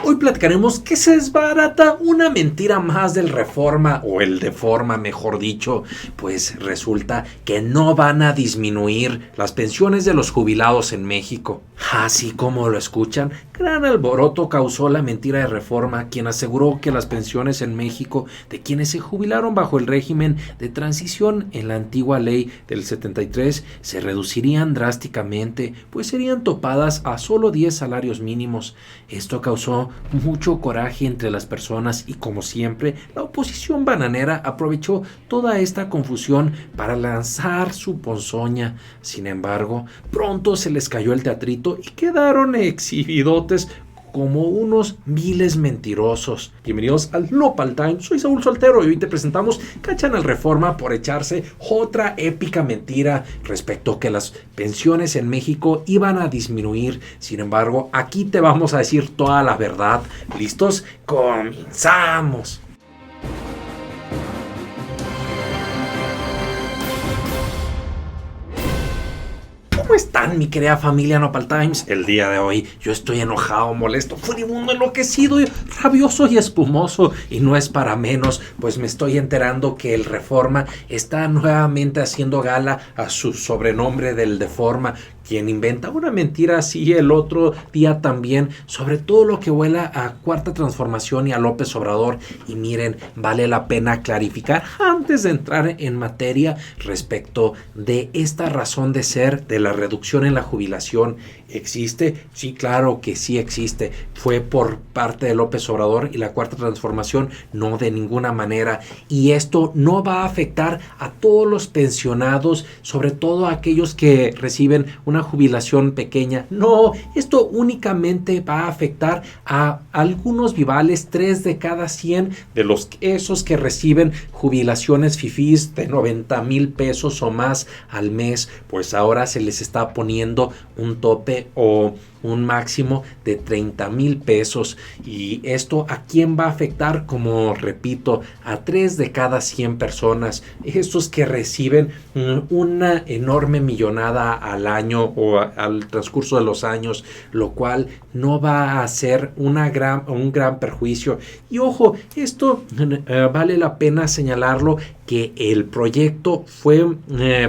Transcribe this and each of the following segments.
Hoy platicaremos que se desbarata una mentira más del Reforma, o el Deforma mejor dicho, pues resulta que no van a disminuir las pensiones de los jubilados en México. Así como lo escuchan, gran alboroto causó la mentira de Reforma, quien aseguró que las pensiones en México de quienes se jubilaron bajo el régimen de transición en la antigua ley del 73 se reducirían drásticamente, pues serían topadas a solo 10 salarios mínimos. Esto causó mucho coraje entre las personas y, como siempre, la oposición bananera aprovechó toda esta confusión para lanzar su ponzoña. Sin embargo, pronto se les cayó el teatrito y quedaron exhibidotes como unos viles mentirosos. Bienvenidos al Nopal Time, soy Saúl Soltero y hoy te presentamos cachan al Reforma por echarse otra épica mentira respecto a que las pensiones en México iban a disminuir. Sin embargo, aquí te vamos a decir toda la verdad. ¿Listos? ¡Comenzamos! ¿Cómo están, mi querida familia Nopal Times? El día de hoy yo estoy enojado, molesto, furibundo, enloquecido, rabioso y espumoso. Y no es para menos, pues me estoy enterando que el Reforma está nuevamente haciendo gala a su sobrenombre del Deforma, quien inventa una mentira así el otro día también sobre todo lo que huela a Cuarta Transformación y a López Obrador. Y miren, vale la pena clarificar antes de entrar en materia respecto de esta razón de ser de la reducción en la jubilación. ¿Existe? Sí, claro que sí existe. ¿Fue por parte de López Obrador y la Cuarta Transformación? No, de ninguna manera. Y esto no va a afectar a todos los pensionados, sobre todo a aquellos que reciben una jubilación pequeña. No, esto únicamente va a afectar a algunos vivales, 3 de cada 100 de esos que reciben jubilaciones fifís de 90,000 pesos o más al mes. Pues ahora se les está poniendo un tope o un máximo de 30,000 pesos. ¿Y esto a quién va a afectar? Como repito, a 3 de cada 100 personas. Estos que reciben una enorme millonada al año o al transcurso de los años, lo cual no va a ser un gran perjuicio. Y ojo, esto vale la pena señalarlo, que el proyecto fue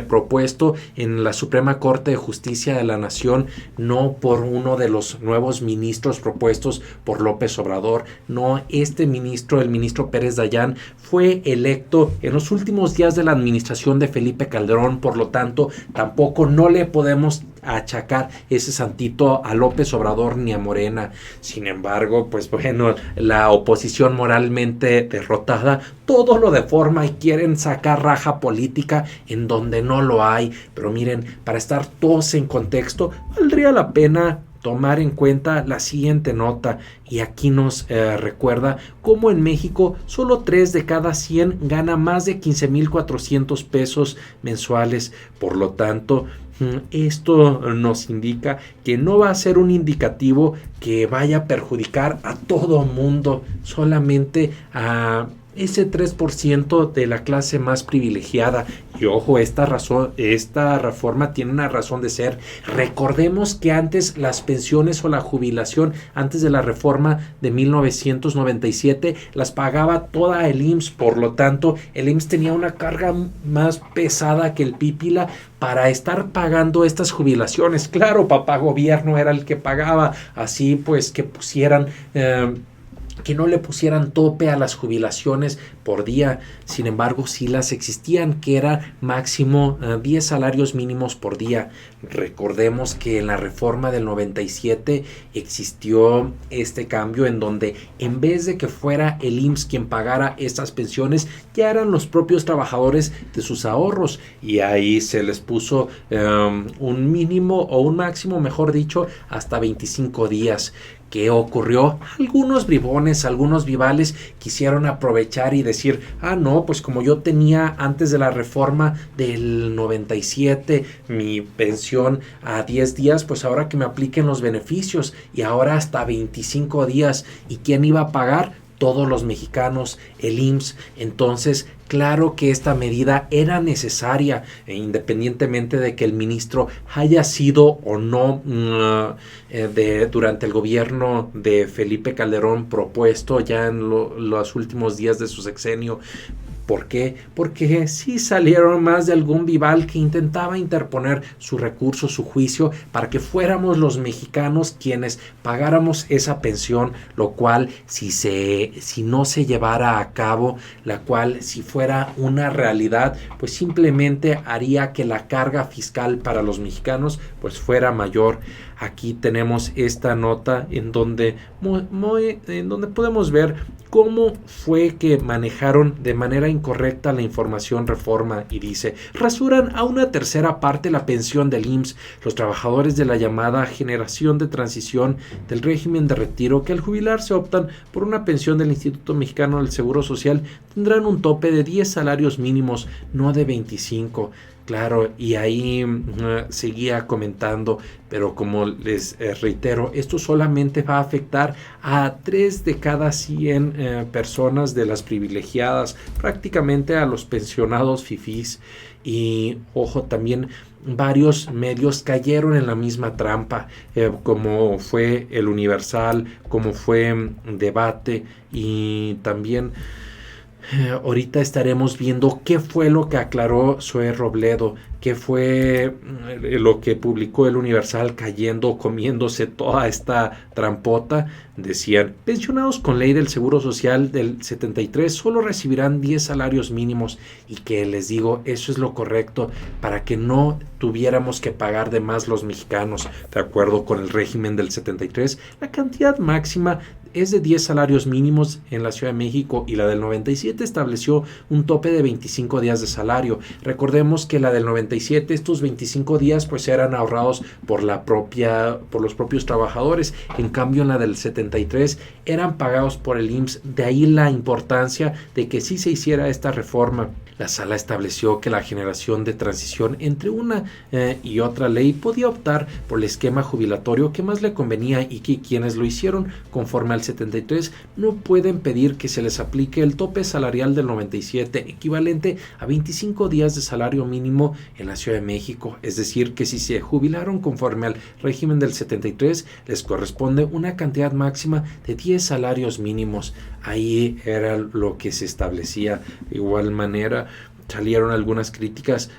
propuesto en la Suprema Corte de Justicia de la Nación, no por uno de los nuevos ministros propuestos por López Obrador. No, este ministro, el ministro Pérez Dayán, fue electo en los últimos días de la administración de Felipe Calderón. Por lo tanto, tampoco no le podemos achacar ese santito a López Obrador ni a Morena. Sin embargo, pues bueno, la oposición moralmente derrotada todo lo deforma y quieren sacar raja política en donde no lo hay. Pero miren, para estar todos en contexto, valdría la pena tomar en cuenta la siguiente nota, y aquí nos recuerda cómo en México solo 3 de cada 100 gana más de 15,400 pesos mensuales. Por lo tanto, esto nos indica que no va a ser un indicativo que vaya a perjudicar a todo mundo, solamente a ese 3% de la clase más privilegiada. Y ojo, esta reforma tiene una razón de ser. Recordemos que antes las pensiones o la jubilación, antes de la reforma de 1997, las pagaba toda el IMSS. Por lo tanto, el IMSS tenía una carga más pesada que el Pípila para estar pagando estas jubilaciones. Claro, papá gobierno era el que pagaba. Así pues que pusieran que no le pusieran tope a las jubilaciones por día. Sin embargo, sí las existían, que era máximo 10 salarios mínimos por día. Recordemos que en la reforma del 97 existió este cambio en donde en vez de que fuera el IMSS quien pagara estas pensiones, ya eran los propios trabajadores de sus ahorros, y ahí se les puso un mínimo o un máximo, mejor dicho, hasta 25 días. ¿Qué ocurrió? Algunos bribones, algunos vivales quisieron aprovechar y decir, no, pues como yo tenía antes de la reforma del 97 mi pensión a 10 días, pues ahora que me apliquen los beneficios, y ahora hasta 25 días. ¿Y quién iba a pagar? todos los mexicanos, el IMSS. Entonces, claro que esta medida era necesaria, independientemente de que el ministro haya sido o no durante el gobierno de Felipe Calderón propuesto ya en los últimos días de su sexenio. ¿Por qué? Porque sí salieron más de algún vival que intentaba interponer su recurso, su juicio, para que fuéramos los mexicanos quienes pagáramos esa pensión, lo cual si no se llevara a cabo, la cual si fuera una realidad, pues simplemente haría que la carga fiscal para los mexicanos pues fuera mayor. Aquí tenemos esta nota en donde podemos ver cómo fue que manejaron de manera incorrecta la información Reforma, y dice: rasuran a una tercera parte la pensión del IMSS. Los trabajadores de la llamada generación de transición del régimen de retiro que al jubilarse optan por una pensión del Instituto Mexicano del Seguro Social tendrán un tope de 10 salarios mínimos, no de 25. Claro, y ahí seguía comentando, pero como les reitero, esto solamente va a afectar a 3 de cada 100 personas de las privilegiadas, prácticamente a los pensionados fifís. Y ojo, también varios medios cayeron en la misma trampa, como fue El Universal, como fue Debate, y también ahorita estaremos viendo qué fue lo que aclaró Zoé Robledo, qué fue lo que publicó El Universal comiéndose toda esta trampota. Decían: pensionados con ley del Seguro Social del 73 solo recibirán 10 salarios mínimos, y que les digo, eso es lo correcto para que no tuviéramos que pagar de más los mexicanos. De acuerdo con el régimen del 73, la cantidad máxima es de 10 salarios mínimos en la Ciudad de México, y la del 97 estableció un tope de 25 días de salario. Recordemos que la del 97, estos 25 días pues eran ahorrados por los propios trabajadores. En cambio, en la del 73 eran pagados por el IMSS. De ahí la importancia de que sí se hiciera esta reforma. La sala estableció que la generación de transición entre una y otra ley podía optar por el esquema jubilatorio que más le convenía, y que quienes lo hicieron conforme al 73 no pueden pedir que se les aplique el tope salarial del 97, equivalente a 25 días de salario mínimo en la Ciudad de México. Es decir, que si se jubilaron conforme al régimen del 73, les corresponde una cantidad máxima de 10 salarios mínimos. Ahí era lo que se establecía. De igual manera, salieron algunas críticas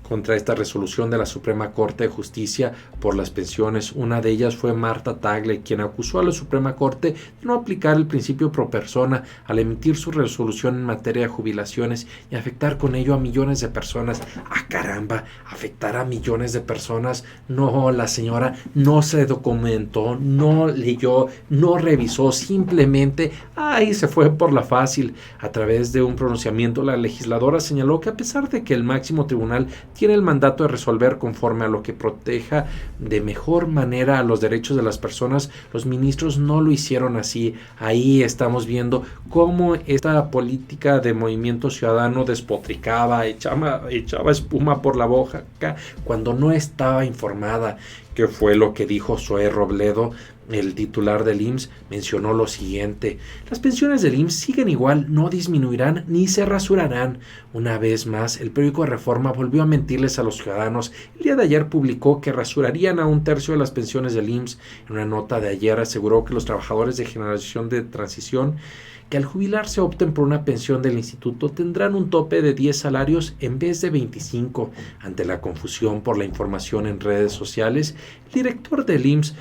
contra esta resolución de la Suprema Corte de Justicia por las pensiones. Una de ellas fue Marta Tagle, quien acusó a la Suprema Corte de no aplicar el principio pro persona al emitir su resolución en materia de jubilaciones y afectar con ello a millones de personas. ¡Ah, caramba! Afectar a millones de personas. No, la señora no se documentó, no leyó, no revisó, simplemente ahí se fue por la fácil. A través de un pronunciamiento, la legisladora señaló que a pesar de que el máximo tribunal tiene el mandato de resolver conforme a lo que proteja de mejor manera a los derechos de las personas, los ministros no lo hicieron así. Ahí estamos viendo cómo esta política de Movimiento Ciudadano despotricaba, echaba espuma por la boca cuando no estaba informada. ¿Qué fue lo que dijo Zoé Robledo? El titular del IMSS mencionó lo siguiente: las pensiones del IMSS siguen igual, no disminuirán ni se rasurarán. Una vez más, el periódico Reforma volvió a mentirles a los ciudadanos. El día de ayer publicó que rasurarían a 1/3 de las pensiones del IMSS. En una nota de ayer aseguró que los trabajadores de generación de transición que al jubilarse opten por una pensión del instituto tendrán un tope de 10 salarios en vez de 25. Ante la confusión por la información en redes sociales, el director del IMSS,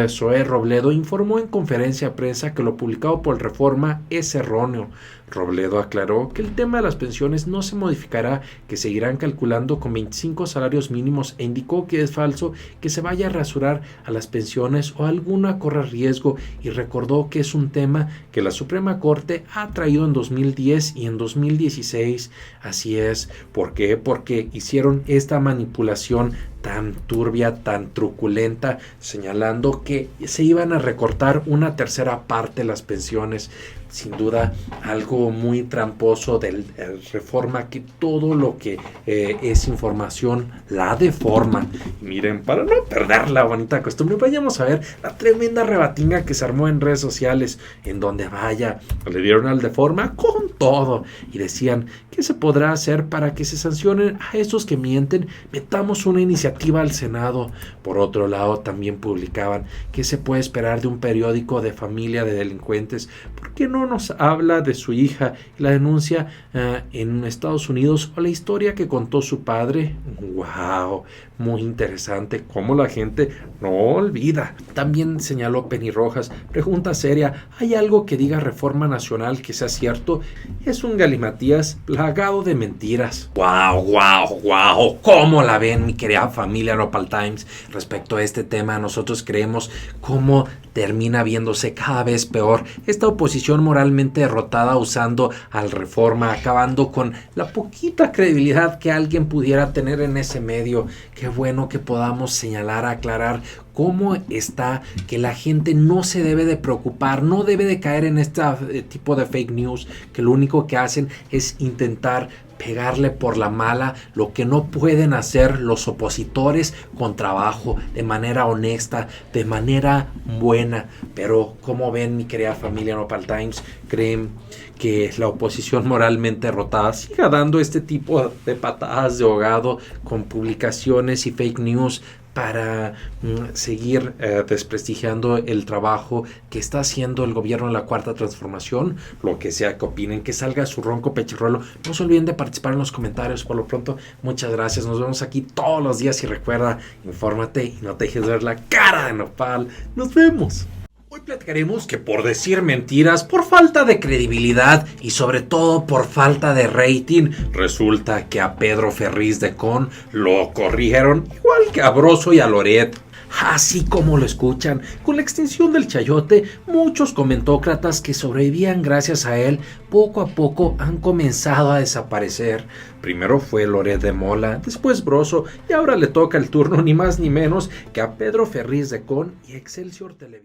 Zoé Robledo, informó en conferencia de prensa que lo publicado por el Reforma es erróneo. Robledo aclaró que el tema de las pensiones no se modificará, que seguirán calculando con 25 salarios mínimos, e indicó que es falso que se vaya a rasurar a las pensiones o alguna corra riesgo, y recordó que es un tema que la Suprema Corte ha traído en 2010 y en 2016. Así es. ¿Por qué? Porque hicieron esta manipulación tan turbia, tan truculenta, señalando que se iban a recortar una tercera parte de las pensiones. sin duda algo muy tramposo del Reforma, que todo lo que es información la deforma. Y miren, para no perder la bonita costumbre, vayamos a ver la tremenda rebatinga que se armó en redes sociales, en donde vaya, le dieron al Deforma con todo y decían: ¿qué se podrá hacer para que se sancionen a esos que mienten? Metamos una iniciativa al Senado. Por otro lado, también publicaban: ¿qué se puede esperar de un periódico de familia de delincuentes? ¿Por qué no nos habla de su hija y la denuncia en Estados Unidos, o la historia que contó su padre? ¡Wow! Muy interesante cómo la gente no olvida. También señaló Penny Rojas: pregunta seria, ¿hay algo que diga Reforma Nacional que sea cierto? Es un galimatías plagado de mentiras. ¡Wow, wow, wow! ¿Cómo la ven, mi querida familia Nopal Times? Respecto a este tema, nosotros creemos cómo termina viéndose cada vez peor esta oposición moralmente derrotada, usando al Reforma, acabando con la poquita credibilidad que alguien pudiera tener en ese medio. Qué bueno que podamos señalar, aclarar cómo está, que la gente no se debe de preocupar, no debe de caer en este tipo de fake news, que lo único que hacen es intentar pegarle por la mala lo que no pueden hacer los opositores con trabajo, de manera honesta, de manera buena. Pero como ven, mi querida familia Nopal Times, creen que la oposición moralmente derrotada siga dando este tipo de patadas de ahogado con publicaciones y fake news para seguir desprestigiando el trabajo que está haciendo el gobierno de la Cuarta Transformación? Lo que sea que opinen, que salga su ronco pechirrolo. No se olviden de participar en los comentarios. Por lo pronto, muchas gracias. Nos vemos aquí todos los días y recuerda, infórmate y no te dejes ver la cara de Nopal. Nos vemos. Hoy platicaremos que por decir mentiras, por falta de credibilidad y sobre todo por falta de rating, resulta que a Pedro Ferriz de Con lo corrigieron igual que a Broso y a Loret. Así como lo escuchan, con la extinción del chayote, muchos comentócratas que sobrevivían gracias a él, poco a poco han comenzado a desaparecer. Primero fue Loret de Mola, después Broso, y ahora le toca el turno ni más ni menos que a Pedro Ferriz de Con y Excelsior Televisión.